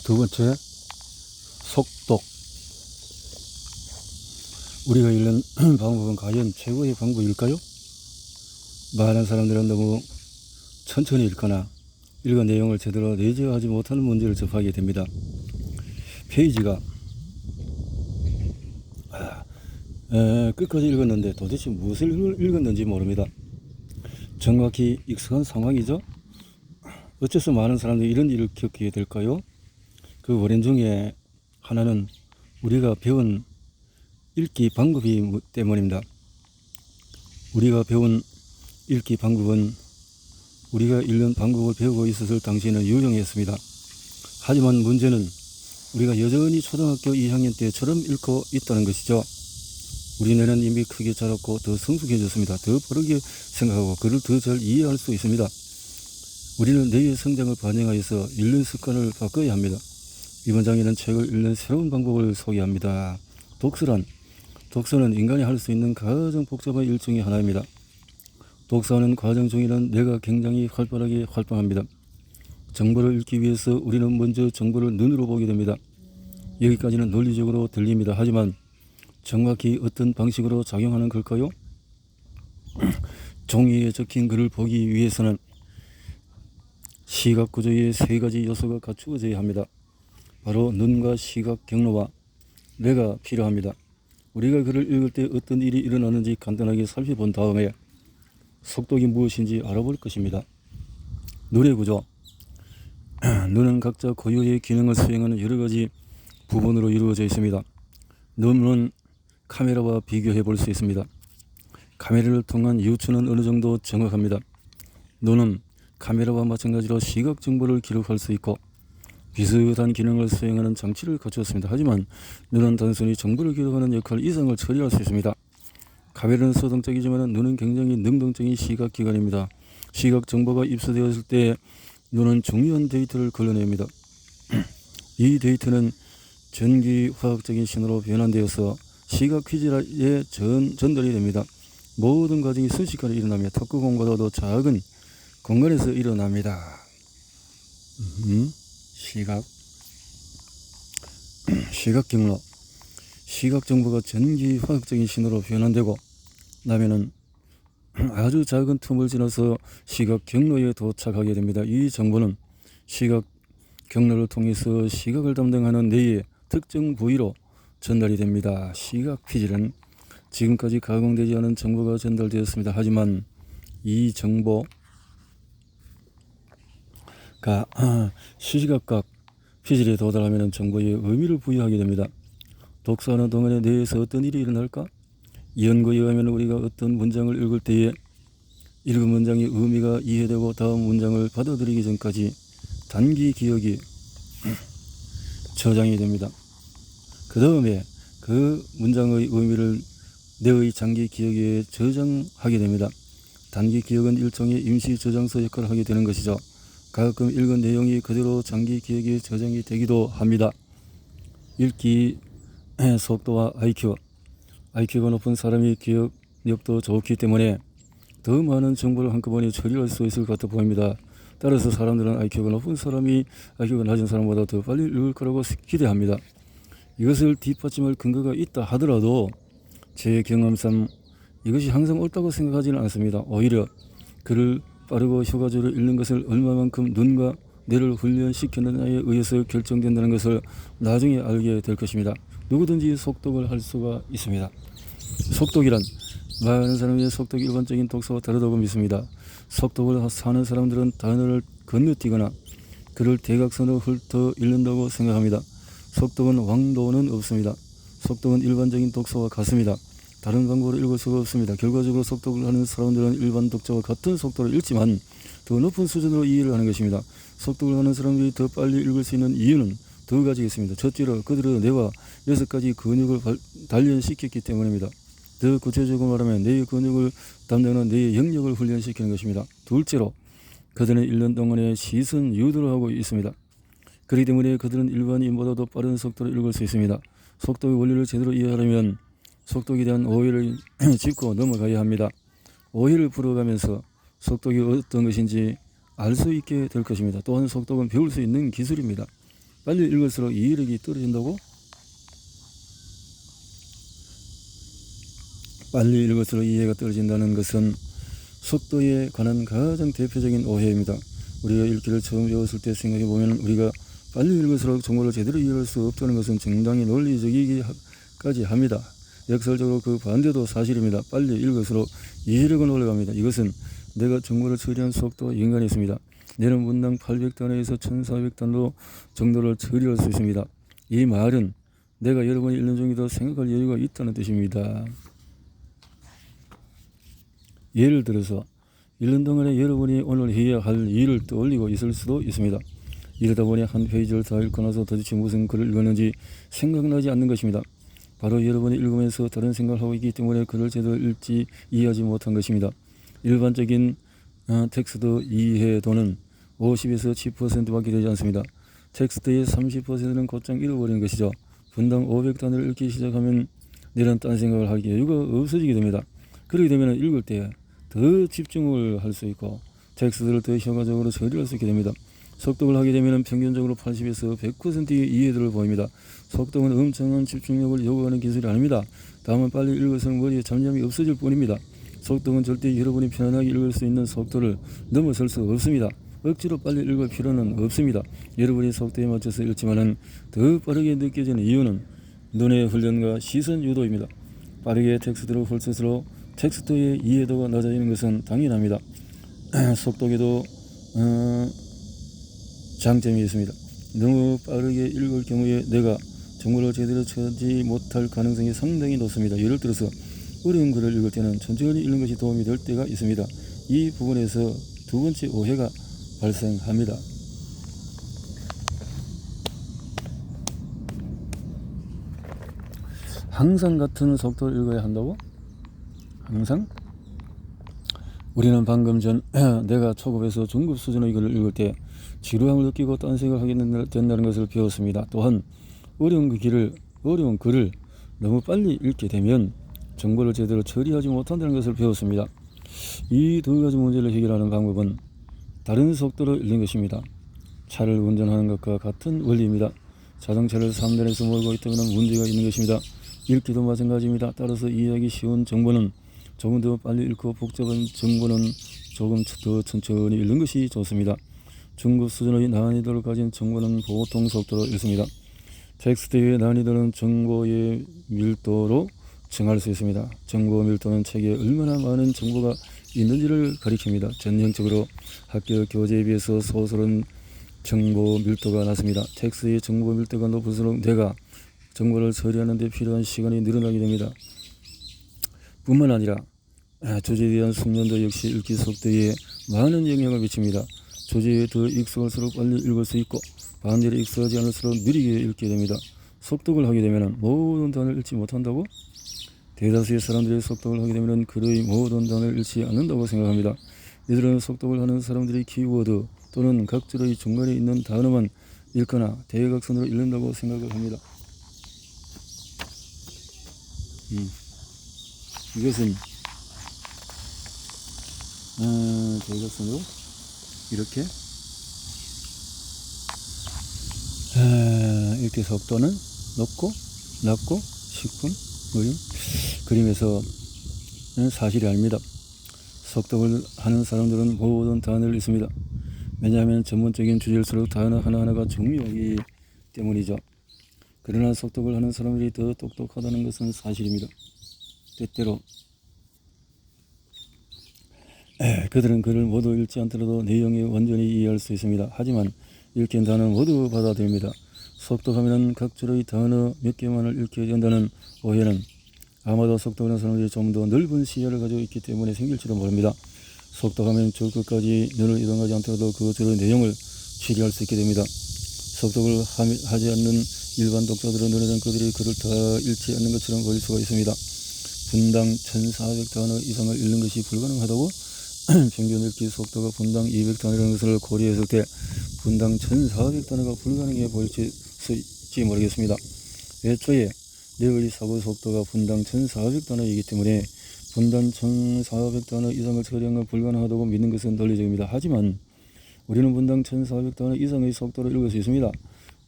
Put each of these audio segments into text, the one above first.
두 번째, 속독. 우리가 읽는 방법은 과연 최고의 방법일까요? 많은 사람들은 너무 천천히 읽거나 읽은 내용을 제대로 내재하지 못하는 문제를 접하게 됩니다. 페이지가 끝까지 읽었는데 도대체 무엇을 읽었는지 모릅니다. 정확히 익숙한 상황이죠. 어째서 많은 사람들이 이런 일을 겪게 될까요? 그 원인 중에 하나는 우리가 배운 읽기 방법이 때문입니다. 우리가 배운 읽기 방법은 우리가 읽는 방법을 배우고 있었을 당시에는 유용했습니다. 하지만 문제는 우리가 여전히 초등학교 2학년 때처럼 읽고 있다는 것이죠. 우리 뇌는 이미 크게 자랐고 더 성숙해졌습니다. 더 빠르게 생각하고 그를 더 잘 이해할 수 있습니다. 우리는 뇌의 성장을 반영하여서 읽는 습관을 바꿔야 합니다. 이번 장에는 책을 읽는 새로운 방법을 소개합니다. 독서는 인간이 할 수 있는 가장 복잡한 일 중에 하나입니다. 독서하는 과정 중에는 뇌가 굉장히 활발하게 활동합니다. 정보를 읽기 위해서 우리는 먼저 정보를 눈으로 보게 됩니다. 여기까지는 논리적으로 들립니다. 하지만 정확히 어떤 방식으로 작용하는 걸까요? 종이에 적힌 글을 보기 위해서는 시각 구조의 세 가지 요소가 갖추어져야 합니다. 바로 눈과 시각 경로와 뇌가 필요합니다. 우리가 글을 읽을 때 어떤 일이 일어나는지 간단하게 살펴본 다음에 속독이 무엇인지 알아볼 것입니다. 눈의 구조. 눈은 각자 고유의 기능을 수행하는 여러 가지 부분으로 이루어져 있습니다. 눈은 카메라와 비교해 볼 수 있습니다. 카메라를 통한 유추는 어느 정도 정확합니다. 눈은 카메라와 마찬가지로 시각 정보를 기록할 수 있고 비슷한 기능을 수행하는 장치를 갖추었습니다. 하지만 눈은 단순히 정보를 기록하는 역할 이상을 처리할 수 있습니다. 카메라는 수동적이지만 눈은 굉장히 능동적인 시각기관입니다. 시각 정보가 입수되었을 때 눈은 중요한 데이터를 걸러냅니다. 이 데이터는 전기화학적인 신호로 변환되어서 시각 퀴즈에 전달이 됩니다. 모든 과정이 순식간에 일어나며 탁구공보다도 작은 공간에서 일어납니다. 시각 경로. 시각 정보가 전기화학적인 신호로 변환되고 나면은 아주 작은 틈을 지나서 시각 경로에 도착하게 됩니다. 이 정보는 시각 경로를 통해서 시각을 담당하는 뇌의 특정 부위로 전달이 됩니다. 시각 퀴즈는 지금까지 가공되지 않은 정보가 전달되었습니다. 하지만 이 정보가 시시각각 퀴즈에 도달하면 정보에 의미를 부여하게 됩니다. 독서하는 동안에 뇌에서 어떤 일이 일어날까? 연구에 의하면 우리가 어떤 문장을 읽을 때에 읽은 문장의 의미가 이해되고 다음 문장을 받아들이기 전까지 단기 기억이 저장이 됩니다. 그 다음에 그 문장의 의미를 뇌의 장기 기억에 저장하게 됩니다. 단기 기억은 일종의 임시 저장소 역할을 하게 되는 것이죠. 가끔 읽은 내용이 그대로 장기 기억에 저장이 되기도 합니다. 읽기 속도와 IQ가 높은 사람이 기억력도 좋기 때문에 더 많은 정보를 한꺼번에 처리할 수 있을 것 같아 보입니다. 따라서 사람들은 IQ가 높은 사람이 IQ가 낮은 사람보다 더 빨리 읽을 거라고 기대합니다. 이것을 뒷받침할 근거가 있다 하더라도 제 경험상 이것이 항상 옳다고 생각하지는 않습니다. 오히려 글을 빠르고 효과적으로 읽는 것을 얼마만큼 눈과 뇌를 훈련시키느냐에 의해서 결정된다는 것을 나중에 알게 될 것입니다. 누구든지 속독을 할 수가 있습니다. 속독이란 많은 사람의 속독이 일반적인 독서와 다르다고 믿습니다. 속독을 하는 사람들은 단어를 건너뛰거나 글을 대각선으로 훑어 읽는다고 생각합니다. 속독은 왕도는 없습니다. 속독은 일반적인 독서와 같습니다. 다른 방법으로 읽을 수가 없습니다. 결과적으로 속독을 하는 사람들은 일반 독자와 같은 속도로 읽지만 더 높은 수준으로 이해를 하는 것입니다. 속독을 하는 사람들이 더 빨리 읽을 수 있는 이유는 두 가지가 있습니다. 첫째로 그들의 뇌와 6가지 근육을 단련시켰기 때문입니다. 더 구체적으로 말하면 뇌의 근육을 담당하는 뇌의 영역을 훈련시키는 것입니다. 둘째로 그들은 읽는 동안에 시선 유도를 하고 있습니다. 그렇기 때문에 그들은 일반인보다도 빠른 속도로 읽을 수 있습니다. 속독의 원리를 제대로 이해하려면 속독에 대한 오해를 짚고 넘어가야 합니다. 오해를 풀어가면서 속독이 어떤 것인지 알 수 있게 될 것입니다. 또한 속독은 배울 수 있는 기술입니다. 빨리 읽을수록 이해력이 떨어진다고? 빨리 읽을수록 이해가 떨어진다는 것은 속도에 관한 가장 대표적인 오해입니다. 우리가 읽기를 처음 배웠을 때 생각해보면 우리가 빨리 읽을수록 정보를 제대로 이해할 수 없다는 것은 정당히 논리적이기까지 합니다. 역설적으로 그 반대도 사실입니다. 빨리 읽을수록 이해력은 올라갑니다. 이것은 내가 정보를 처리한 속도와 연관이 있습니다. 내는 문당 800단어에서 1400단어 정도를 처리할 수 있습니다. 이 말은 내가 여러분이 읽는 중에도 생각할 여유가 있다는 뜻입니다. 예를 들어서 읽는 동안에 여러분이 오늘 해야 할 일을 떠올리고 있을 수도 있습니다. 이러다 보니 한 페이지를 다 읽고 나서 도대체 무슨 글을 읽었는지 생각나지 않는 것입니다. 바로 여러분이 읽으면서 다른 생각을 하고 있기 때문에 글을 제대로 읽지 이해하지 못한 것입니다. 일반적인 텍스트 이해도는 50에서 10%밖에 되지 않습니다. 텍스트의 30%는 곧장 잃어버리는 것이죠. 분당 500단어를 읽기 시작하면 내란 딴 생각을 할 여유가 없어지게 됩니다. 그렇게 되면 읽을 때 더 집중을 할 수 있고 텍스트를 더 효과적으로 처리할 수 있게 됩니다. 속독을 하게 되면 평균적으로 80에서 100%의 이해도를 보입니다. 속독은 엄청난 집중력을 요구하는 기술이 아닙니다. 다만 빨리 읽어서 머리에 잠잠이 없어질 뿐입니다. 속독은 절대 여러분이 편안하게 읽을 수 있는 속도를 넘어설 수 없습니다. 억지로 빨리 읽을 필요는 없습니다. 여러분이 속도에 맞춰서 읽지만은 더 빠르게 느껴지는 이유는 눈의 훈련과 시선 유도입니다. 빠르게 텍스트를 훑을수록 텍스트의 이해도가 낮아지는 것은 당연합니다. 속독에도 장점이 있습니다. 너무 빠르게 읽을 경우에 내가 정보를 제대로 찾지 못할 가능성이 상당히 높습니다. 예를 들어서 어려운 글을 읽을 때는 천천히 읽는 것이 도움이 될 때가 있습니다. 이 부분에서 두 번째 오해가 발생합니다. 항상 같은 속도를 읽어야 한다고? 항상? 우리는 방금 전 내가 초급에서 중급 수준의 글을 읽을 때 지루함을 느끼고 딴 생각을 하게 된다는 것을 배웠습니다. 또한 어려운 글을 너무 빨리 읽게 되면 정보를 제대로 처리하지 못한다는 것을 배웠습니다. 이 두 가지 문제를 해결하는 방법은 다른 속도로 읽는 것입니다. 차를 운전하는 것과 같은 원리입니다. 자동차를 3단에서 몰고 있다면 문제가 있는 것입니다. 읽기도 마찬가지입니다. 따라서 이해하기 쉬운 정보는 조금 더 빨리 읽고 복잡한 정보는 조금 더 천천히 읽는 것이 좋습니다. 중급 수준의 난이도를 가진 정보는 보통 속도로 읽습니다. 텍스트의 난이도는 정보의 밀도로 정할 수 있습니다. 정보 밀도는 책에 얼마나 많은 정보가 있는지를 가리킵니다. 전형적으로 학교 교재에 비해서 소설은 정보 밀도가 낮습니다. 텍스트의 정보 밀도가 높을수록 내가 정보를 처리하는 데 필요한 시간이 늘어나게 됩니다. 뿐만 아니라 주제에 대한 숙련도 역시 읽기 속도에 많은 영향을 미칩니다. 주제에 더 익숙할수록 빨리 읽을 수 있고 반대로 익숙하지 않을수록 느리게 읽게 됩니다. 속독을 하게 되면 모든 단어를 읽지 못한다고? 대다수의 사람들이 속독을 하게 되면 글의 모든 단어를 읽지 않는다고 생각합니다. 이들은 속독을 하는 사람들이 키워드 또는 각절의 중간에 있는 단어만 읽거나 대각선으로 읽는다고 생각을 합니다. 이것은 대각선으로 이렇게 이렇게 속도는 높고 낮고 10분 그림에서 사실이 아닙니다. 속독을 하는 사람들은 모든 단어를 읽습니다. 왜냐하면 전문적인 주제일수록 단어 하나하나가 중요하기 때문이죠. 그러나 속독을 하는 사람들이 더 똑똑하다는 것은 사실입니다. 때때로 그들은 글을 모두 읽지 않더라도 내용이 완전히 이해할 수 있습니다. 하지만 읽힌 단어는 모두 받아들입니다. 속독하면 각절의 단어 몇 개만을 읽게 된다는 오해는 아마도 속독하는 사람들이 좀 더 넓은 시야를 가지고 있기 때문에 생길지도 모릅니다. 속독하면 저 끝까지 눈을 이동하지 않더라도 그 절의 내용을 취리할 수 있게 됩니다. 속독을 하지 않는 일반 독자들은 눈에는 그들이 글을 다 읽지 않는 것처럼 보일 수가 있습니다. 분당 1400단어 이상을 읽는 것이 불가능하다고? 평균 읽기 속도가 분당 200단어라는 것을 고려했을 때 분당 1400단어가 불가능해 보일 수 있을지 모르겠습니다. 애초에 내의 사고 속도가 분당 1400단어이기 때문에 분당 1400단어 이상을 처리한 건 불가능하다고 믿는 것은 논리적입니다. 하지만 우리는 분당 1400단어 이상의 속도로 읽을 수 있습니다.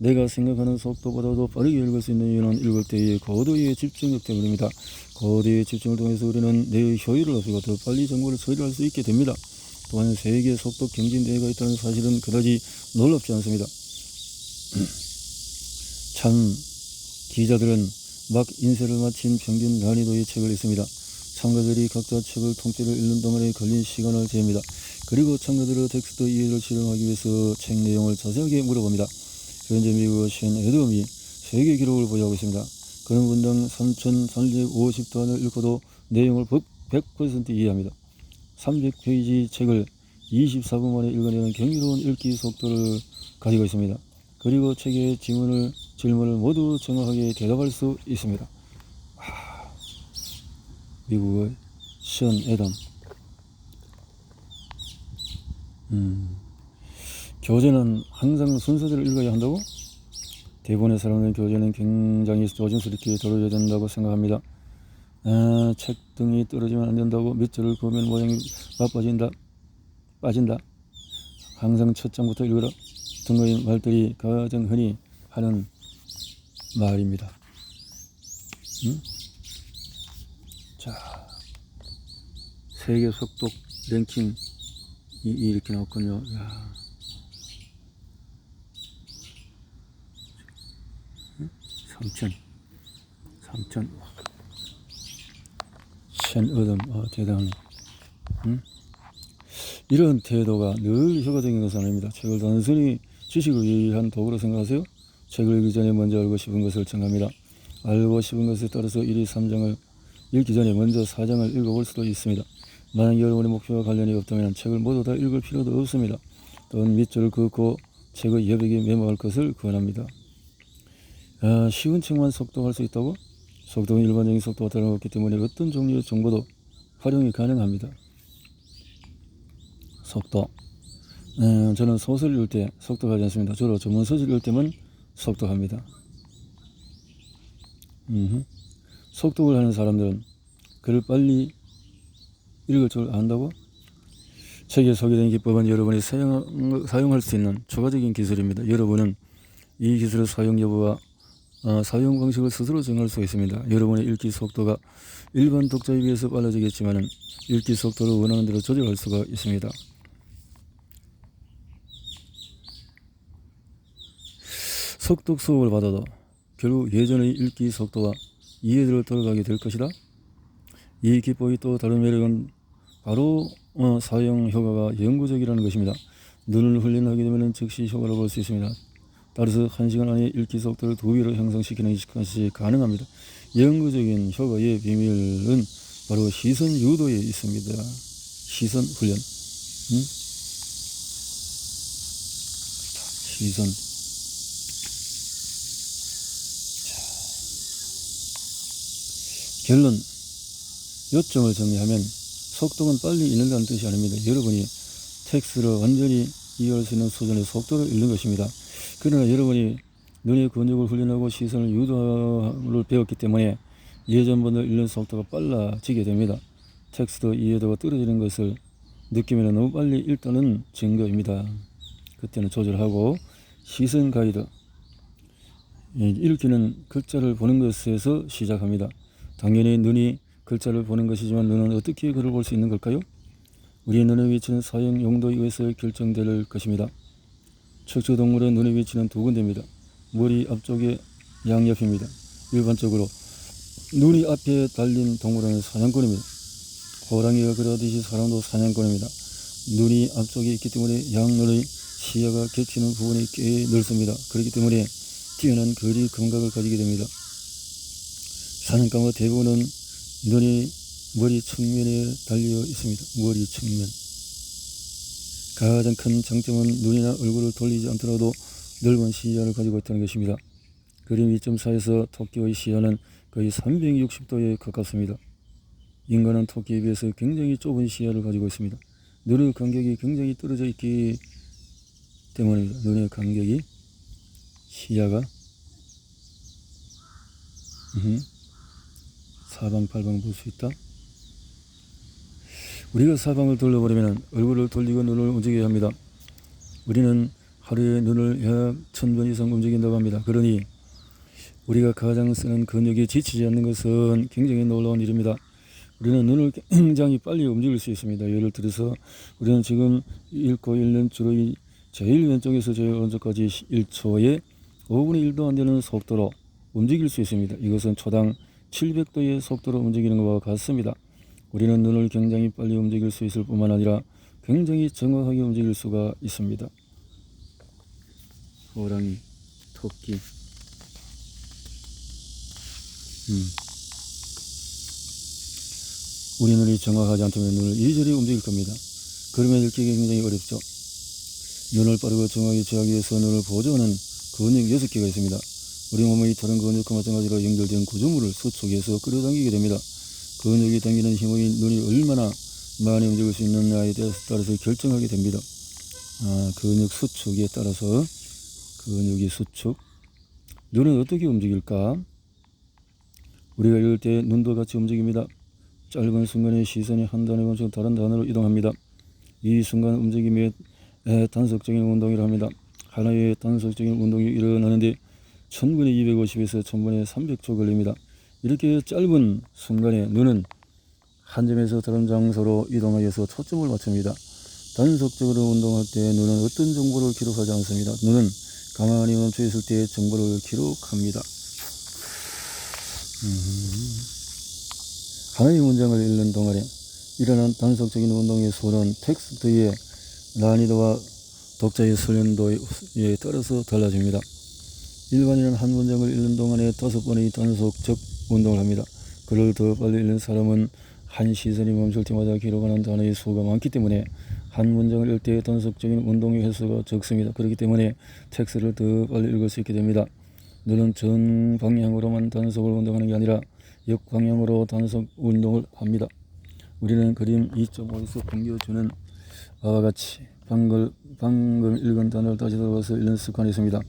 내가 생각하는 속도보다도 빠르게 읽을 수 있는 이유는 읽을 때의 고도의 집중력 때문입니다. 고도의 집중을 통해서 우리는 뇌의 효율을 높이고 더 빨리 정보를 처리할 수 있게 됩니다. 또한 세계 속도 경진대회가 있다는 사실은 그다지 놀랍지 않습니다. 참 기자들은 막 인쇄를 마친 평균 난이도의 책을 읽습니다. 참가들이 각자 책을 통째로 읽는 동안에 걸린 시간을 잽니다. 그리고 참가들의 텍스트 이해를 실험하기 위해서 책 내용을 자세하게 물어봅니다. 현재 미국의 션 애덤이 세계 기록을 보유하고 있습니다. 그는 분당 3,350단을 읽고도 내용을 100% 이해합니다. 300페이지 책을 24분 만에 읽어내는 경이로운 읽기 속도를 가지고 있습니다. 그리고 책의 질문을 모두 정확하게 대답할 수 있습니다. 미국의 션 애덤. 교재는 항상 순서대로 읽어야 한다고? 대부분의 사람들은 교재는 굉장히 조심스럽게 다뤄야 된다고 생각합니다. 책 등이 떨어지면 안 된다고, 몇 절을 그으면 모양이 빠진다. 항상 첫 장부터 읽어라 등의 말들이 가장 흔히 하는 말입니다. 자, 세계 속독 랭킹 이렇게 나왔군요. 3천 션 애덤, 대단하네. 이런 태도가 늘 효과적인 것은 아닙니다. 책을 단순히 지식을 위한 도구로 생각하세요. 책을 읽기 전에 먼저 알고 싶은 것을 정합니다. 알고 싶은 것에 따라서 1위 3장을 읽기 전에 먼저 4장을 읽어볼 수도 있습니다. 만약 여러분의 목표와 관련이 없다면 책을 모두 다 읽을 필요도 없습니다. 또는 밑줄을 긋고 책의 여백에 메모할 것을 권합니다. 쉬운 책만 속독할 수 있다고? 속독은 일반적인 속도와 다름없기 때문에 어떤 종류의 정보도 활용이 가능합니다. 속독. 저는 소설 읽을 때 속독하지 않습니다. 주로 전문 서술 읽을 때만 속독합니다. 속독을 하는 사람들은 글을 빨리 읽을 줄 안다고? 책에 소개된 기법은 여러분이 사용할 수 있는 추가적인 기술입니다. 여러분은 이 기술의 사용 여부와 사용 방식을 스스로 정할 수 있습니다. 여러분의 읽기 속도가 일반 독자에 비해서 빨라지겠지만 읽기 속도를 원하는 대로 조절할 수가 있습니다. 속독 수업을 받아도 결국 예전의 읽기 속도와 이해도를 돌아가게 될 것이다. 이 기법이 또 다른 매력은 바로 사용 효과가 영구적이라는 것입니다. 눈을 훈련하게 되면 즉시 효과를 볼 수 있습니다. 따라서 1시간 안에 읽기 속도를 2배로 형성시키는 것이 가능합니다. 영구적인 효과의 비밀은 바로 시선 유도에 있습니다. 시선 훈련. 시선. 결론. 요점을 정리하면 속독은 빨리 읽는다는 뜻이 아닙니다. 여러분이 텍스트를 완전히 이해할 수 있는 수준의 속도로 읽는 것입니다. 그러나 여러분이 눈의 근육을 훈련하고 시선을 유도를 배웠기 때문에 예전보다 읽는 속도가 빨라지게 됩니다. 텍스트 이해도가 떨어지는 것을 느끼면 너무 빨리 읽다는 증거입니다. 그때는 조절하고 시선 가이드. 읽기는 글자를 보는 것에서 시작합니다. 당연히 눈이 글자를 보는 것이지만 눈은 어떻게 글을 볼 수 있는 걸까요? 우리의 눈의 위치는 사용 용도에 의해서 결정될 것입니다. 척추동물의 눈의 위치는 두 군데입니다. 머리 앞쪽의 양옆입니다. 일반적으로 눈이 앞에 달린 동물은 사냥꾼입니다. 호랑이가 그러듯이 사람도 사냥꾼입니다. 눈이 앞쪽에 있기 때문에 양눈의 시야가 겹치는 부분이 꽤 넓습니다. 그렇기 때문에 뛰어난 거리 감각을 가지게 됩니다. 사냥감의 대부분은 눈이 머리 측면에 달려 있습니다. 머리 측면. 가장 큰 장점은 눈이나 얼굴을 돌리지 않더라도 넓은 시야를 가지고 있다는 것입니다. 그림 2.4에서 토끼의 시야는 거의 360도에 가깝습니다. 인간은 토끼에 비해서 굉장히 좁은 시야를 가지고 있습니다. 눈의 간격이 굉장히 떨어져 있기 때문입니다. 눈의 간격이 시야가 사방팔방 볼 수 있다. 우리가 사방을 돌려보려면 얼굴을 돌리고 눈을 움직여야 합니다. 우리는 하루에 눈을 약 1000번 이상 움직인다고 합니다. 그러니 우리가 가장 쓰는 근육이 지치지 않는 것은 굉장히 놀라운 일입니다. 우리는 눈을 굉장히 빨리 움직일 수 있습니다. 예를 들어서 우리는 지금 읽고 있는 주로 제일 왼쪽에서 제일 오른쪽까지 1초에 5분의 1도 안 되는 속도로 움직일 수 있습니다. 이것은 초당 700도의 속도로 움직이는 것과 같습니다. 우리는 눈을 굉장히 빨리 움직일 수 있을 뿐만 아니라 굉장히 정확하게 움직일 수가 있습니다. 호랑이, 토끼, 우리 눈이 정확하지 않다면 눈을 이리저리 움직일 겁니다. 그러면 읽기가 굉장히 어렵죠. 눈을 빠르고 정확하게 제하기 위해서 눈을 보조하는 근육 6개가 있습니다. 우리 몸의 다른 근육과 마찬가지로 연결된 구조물을 수축해서 끌어당기게 됩니다. 근육이 당기는 힘의 눈이 얼마나 많이 움직일 수 있느냐에 따라서 결정하게 됩니다. 근육 수축에 따라서 근육이 수축. 눈은 어떻게 움직일까? 우리가 읽을 때 눈도 같이 움직입니다. 짧은 순간에 시선이 한 단에 걸쳐 다른 단어로 이동합니다. 이 순간 움직임에 단속적인 운동이라 합니다. 하나의 단속적인 운동이 일어나는데 1000분의 250에서 1000분의 300초 걸립니다. 이렇게 짧은 순간에 눈은 한 점에서 다른 장소로 이동하여서 초점을 맞춥니다. 단속적으로 운동할 때 눈은 어떤 정보를 기록하지 않습니다. 눈은 가만히 멈춰 있을 때 정보를 기록합니다. 하나의 문장을 읽는 동안에 일어난 단속적인 운동의 수는 텍스트의 난이도와 독자의 훈련도에 따라서 달라집니다. 일반인은 한 문장을 읽는 동안에 5번의 단속적 운동을 합니다. 글을 더 빨리 읽는 사람은 한 시선이 멈출 때마다 기록하는 단어의 수가 많기 때문에 한 문장을 읽을 때 단속적인 운동의 횟수가 적습니다. 그렇기 때문에 텍스트를 더 빨리 읽을 수 있게 됩니다. 눈은 전 방향으로만 단속을 운동하는 게 아니라 역방향으로 단속 운동을 합니다. 우리는 그림 2.5에서 공개해주는 바와 같이 방금 읽은 단어를 다시 들어가서 읽는 습관이 있습니다.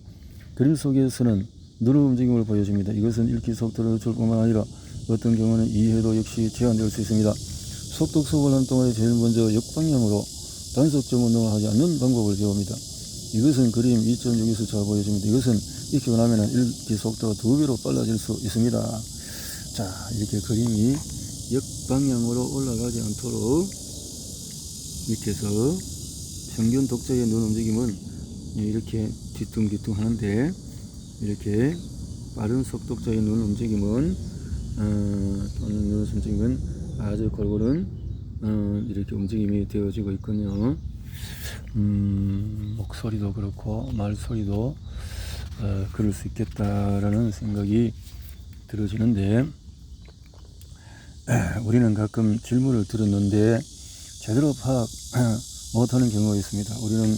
그림 속에서는 눈의 움직임을 보여줍니다. 이것은 읽기 속도를 줄 뿐만 아니라 어떤 경우는 이해도 역시 제한될 수 있습니다. 속독 수업을 하는 동안에 제일 먼저 역방향으로 단속적 운동을 하지 않는 방법을 배웁니다. 이것은 그림 2.6에서 잘 보여집니다. 이것은 익히고 나면 읽기 속도가 2배로 빨라질 수 있습니다. 자, 이렇게 그림이 역방향으로 올라가지 않도록 밑에서 평균 독자의 눈 움직임은 이렇게 뒤뚱뒤뚱 하는데, 이렇게 빠른 속독자의 눈 움직임은 또는 눈 움직임은 아주 골고루 이렇게 움직임이 되어지고 있군요. 목소리도 그렇고 말소리도 그럴 수 있겠다라는 생각이 들어지는데, 우리는 가끔 질문을 들었는데 제대로 파악 못하는 경우가 있습니다. 우리는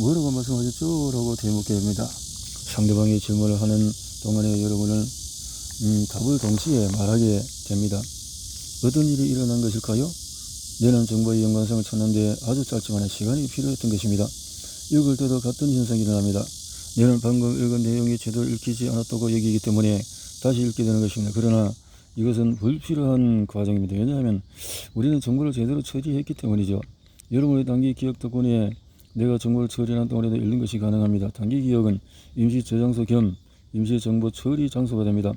뭐라고 말씀하셨죠? 라고 되묻게 됩니다. 상대방이 질문을 하는 동안에 여러분은 답을 동시에 말하게 됩니다. 어떤 일이 일어난 것일까요? 내는 정보의 연관성을 찾는데 아주 짧지만 시간이 필요했던 것입니다. 읽을 때도 같은 현상이 일어납니다. 내는 방금 읽은 내용이 제대로 읽히지 않았다고 여기기 때문에 다시 읽게 되는 것입니다. 그러나 이것은 불필요한 과정입니다. 왜냐하면 우리는 정보를 제대로 처리했기 때문이죠. 여러분의 단기 기억 덕분에 내가 정보를 처리하는 동안에도 읽는 것이 가능합니다. 단기 기억은 임시 저장소 겸 임시 정보 처리 장소가 됩니다.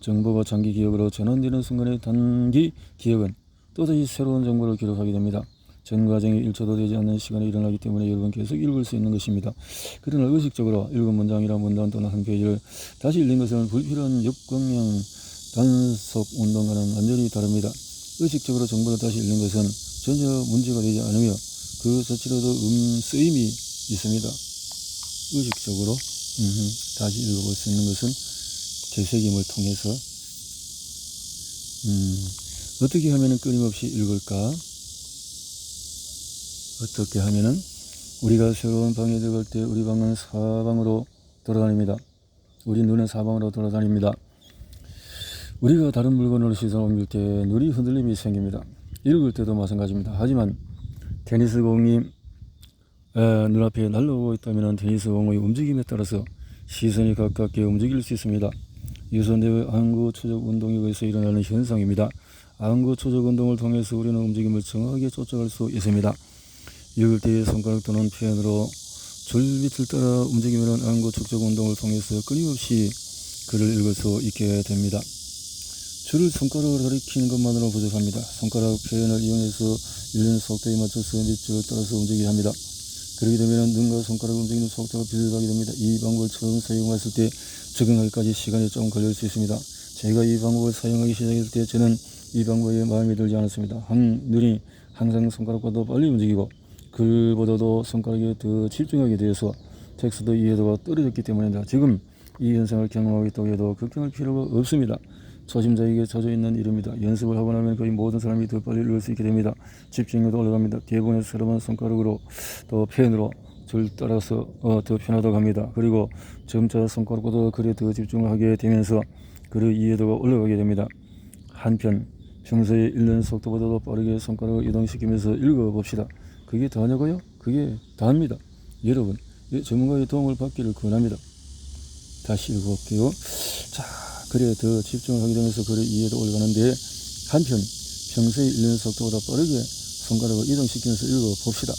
정보가 장기 기억으로 전환되는 순간의 단기 기억은 또다시 새로운 정보를 기록하게 됩니다. 전 과정이 1초도 되지 않는 시간에 일어나기 때문에 여러분 계속 읽을 수 있는 것입니다. 그러나 의식적으로 읽은 문장이나 문단 또는 한 페이지를 다시 읽는 것은 불필요한 역광형 단속 운동과는 완전히 다릅니다. 의식적으로 정보를 다시 읽는 것은 전혀 문제가 되지 않으며 그 자체로도 쓰임이 있습니다. 의식적으로 다시 읽어볼 수 있는 것은 되새김을 통해서 어떻게 하면 끊임없이 읽을까? 어떻게 하면은 우리가 새로운 방에 들어갈 때 우리 방은 사방으로 돌아다닙니다. 우리 눈은 사방으로 돌아다닙니다. 우리가 다른 물건으로 시선을 옮길 때 눈이 흔들림이 생깁니다. 읽을 때도 마찬가지입니다. 하지만 테니스 공이 눈앞에 날아오고 있다면 테니스 공의 움직임에 따라서 시선이 가깝게 움직일 수 있습니다. 이것은 안구 초적 운동에 의해서 일어나는 현상입니다. 안구 초적 운동을 통해서 우리는 움직임을 정확하게 쫓아갈 수 있습니다. 읽을 때의 손가락 또는 펜으로 줄빛을 따라 움직이면 안구 축적 운동을 통해서 끊임없이 글을 읽을 수 있게 됩니다. 줄을 손가락으로 가리키는 것만으로 부족합니다. 손가락 표현을 이용해서 읽는 속도에 맞춰서 밑줄을 따라서 움직이게 합니다. 그렇게 되면 눈과 손가락 움직이는 속도가 비슷하게 됩니다. 이 방법을 처음 사용했을 때 적응하기까지 시간이 좀 걸릴 수 있습니다. 제가 이 방법을 사용하기 시작했을 때 저는 이 방법에 마음에 들지 않았습니다. 눈이 항상 손가락보다 빨리 움직이고 글보다도 손가락에 더 집중하게 되어서 텍스트 이해도가 떨어졌기 때문입니다. 지금 이 현상을 경험하겠다고 해도 걱정할 필요가 없습니다. 초심자에게 자주 있는 일입니다. 연습을 하고 나면 거의 모든 사람이 더 빨리 읽을 수 있게 됩니다. 집중력도 올라갑니다. 대부분의 사람은 손가락으로 또 펜으로 줄 따라서 더 편하다고 합니다. 그리고 점차 손가락보다 글에 더 집중을 하게 되면서 글의 이해도가 올라가게 됩니다. 한편 평소에 읽는 속도보다도 빠르게 손가락을 이동시키면서 읽어봅시다. 그게 다냐고요? 그게 다입니다. 여러분, 전문가의 도움을 받기를 권합니다. 다시 읽어볼게요. 자, 글에 더 집중을 하게 되면서 글의 이해도 올라가는데 한편 평소에 읽는 속도보다 빠르게 손가락을 이동시키면서 읽어봅시다.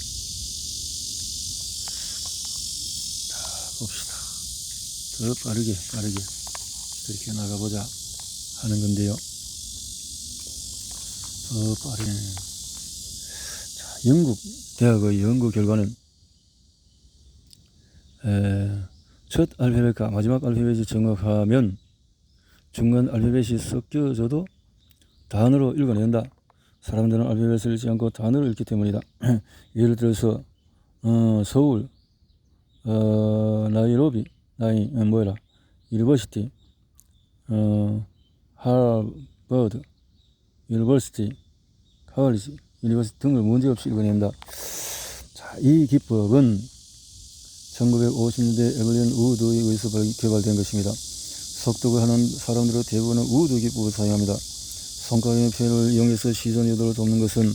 자, 봅시다. 더 빠르게 이렇게 나가보자 하는 건데요. 더 빠르게. 자, 영국 대학의 연구 결과는 첫 알파벳과 마지막 알파벳이 정확하면 중간 알파벳이 섞여져도 단어로 읽어낸다. 사람들은 알파벳을 읽지 않고 단어를 읽기 때문이다. 예를 들어서 서울, 나이로비, 유니버시티, 하버드, 유니버시티, 카월리지, 유니버시티 등을 문제없이 읽어낸다. 자, 이 기법은 1950년대 에벌리언 우드에 의해서 개발된 것입니다. 속독을 하는 사람들의 대부분은 우드 기법을 사용합니다. 손가락의 표현을 이용해서 시선 유도를 돕는 것은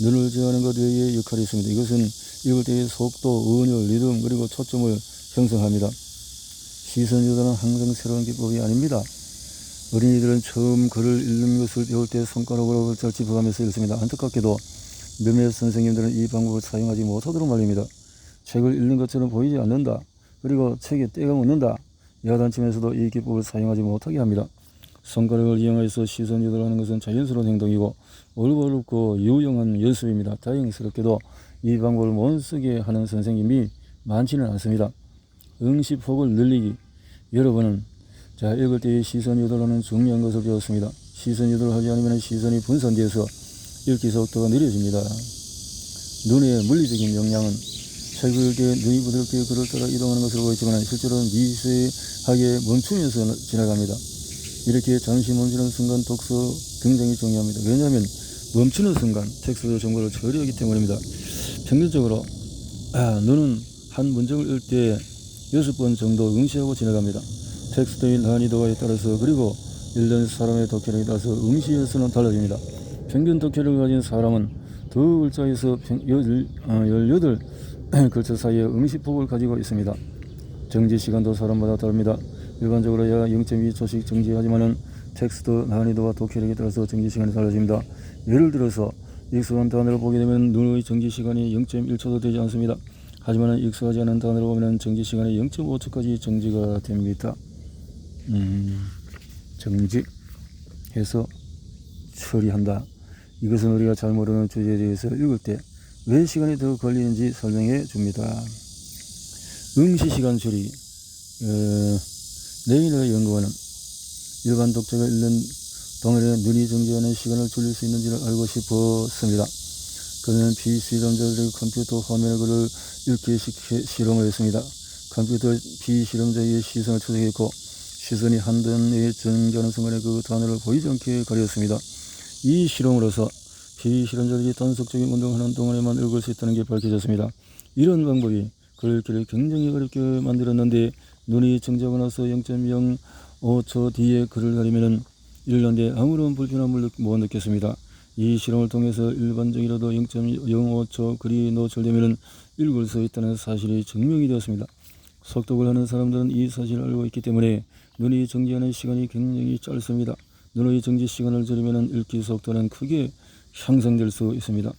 눈을 제어하는 것 외의 역할이 있습니다. 이것은 읽을 때의 속도, 언어, 리듬 그리고 초점을 형성합니다. 시선 유도는 항상 새로운 기법이 아닙니다. 어린이들은 처음 글을 읽는 것을 배울 때 손가락으로 잘 짚어가면서 읽습니다. 안타깝게도 몇몇 선생님들은 이 방법을 사용하지 못하도록 말입니다. 책을 읽는 것처럼 보이지 않는다. 그리고 책에 때가 묻는다. 야단치면서도 이 기법을 사용하지 못하게 합니다. 손가락을 이용해서 시선 유도를 하는 것은 자연스러운 행동이고 올바르고 유용한 연습입니다. 다행스럽게도 이 방법을 못 쓰게 하는 선생님이 많지는 않습니다. 응시폭을 늘리기. 여러분은 읽을 때의 시선 유도를 하는 중요한 것을 배웠습니다. 시선 유도를 하지 않으면 시선이 분산되어서 읽기 속도가 느려집니다. 눈의 물리적인 영향은 책을 읽을 때 눈이 부드럽게 글을 따라 이동하는 것으로 보이지만 실제로는 미세하게 멈추면서 지나갑니다. 이렇게 잠시 멈추는 순간 독서 굉장히 중요합니다. 왜냐하면 멈추는 순간 텍스트 정보를 처리하기 때문입니다. 평균적으로 눈은 한 문장을 읽을 때 6번 정도 응시하고 지나갑니다. 텍스트의 난이도에 따라서 그리고 읽는 사람의 독해력에 따라서 응시 횟수는 달라집니다. 평균 독해력을 가진 사람은 두 글자에서 18 글자 사이의 응시폭을 가지고 있습니다. 정지 시간도 사람마다 다릅니다. 일반적으로 약 0.2초씩 정지하지만은 텍스트 난이도와 독해력에 따라서 정지 시간이 달라집니다. 예를 들어서 익숙한 단어를 보게 되면 눈의 정지 시간이 0.1초도 되지 않습니다. 하지만 익숙하지 않은 단어를 보면 정지 시간이 0.5초까지 정지가 됩니다. 정지해서 처리한다. 이것은 우리가 잘 모르는 주제에 대해서 읽을 때 왜 시간이 더 걸리는지 설명해 줍니다. 응시시간 처리. 레이너 연구원은 일반 독자가 읽는 동안에 눈이 정지하는 시간을 줄일 수 있는지를 알고 싶었습니다. 그는 비실험자들의 컴퓨터 화면에 글을 읽게 실험을 했습니다. 컴퓨터 비실험자의 시선을 추적했고 시선이 한 단어에 전개하는 순간에 그 단어를 보이지 않게 가렸습니다. 이 실험으로서 비실험자들이 단속적인 운동을 하는 동안에만 읽을 수 있다는 게 밝혀졌습니다. 이런 방법이 글 읽기를 굉장히 어렵게 만들었는데 눈이 정지하고 나서 0.05초 뒤에 글을 가리면 읽는데 아무런 불편함을 못 느꼈습니다. 이 실험을 통해서 일반적이라도 0.05초 글이 노출되면 읽을 수 있다는 사실이 증명이 되었습니다. 속독을 하는 사람들은 이 사실을 알고 있기 때문에 눈이 정지하는 시간이 굉장히 짧습니다. 눈의 정지 시간을 줄이면 읽기 속도는 크게 향상될 수 있습니다.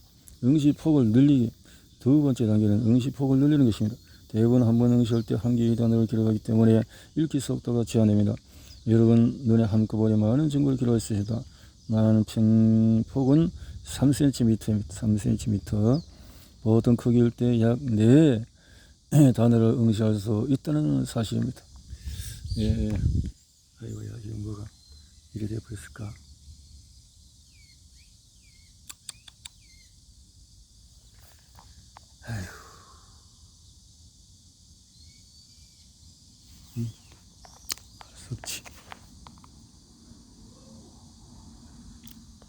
응시폭을 늘리기. 두 번째 단계는 응시폭을 늘리는 것입니다. 대부분 한 번 응시할 때 한 개의 단어를 기록하기 때문에 읽기 속도가 제한됩니다. 여러분 눈에 한꺼번에 많은 정보를 기록할 수 있다. 나는 폭은 3cm입니다. 3cm. 보통 크기일 때 약 4단어를 응시할 수 있다는 사실입니다. 예. 아이고야, 이거 뭐가 이래 돼버렸을까? 아휴. 할 수 없지.